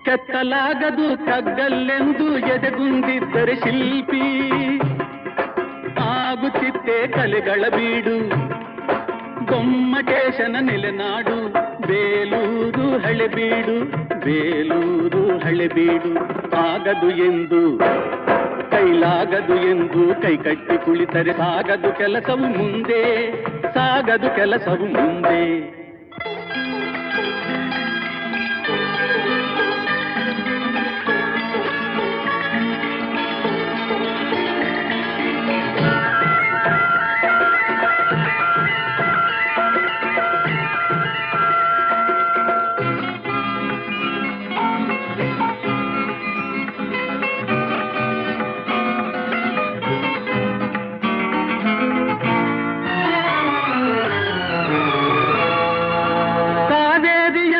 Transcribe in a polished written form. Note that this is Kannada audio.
ಕೆತ್ತಲಾಗದು ಕಗ್ಗಲ್ಲೆಂದು ಎದೆಗುಂದಿದ್ದರೆ ಶಿಲ್ಪಿ ಆಗುತ್ತಿತ್ತೆ ಕಲೆಗಳ ಬೀಡು ಗೊಮ್ಮಟೇಶನ ನೆಲೆನಾಡು ಬೇಲೂರು ಹಳೆಬೀಡು ಬೇಲೂರು ಹಳೆಬೀಡು ಆಗದು ಎಂದು ಕೈಲಾಗದು ಎಂದು ಕೈಕಟ್ಟಿ ಕುಳಿತರೆ ಸಾಗದು ಕೆಲಸವು ಮುಂದೆ ಸಾಗದು ಕೆಲಸವು ಮುಂದೆ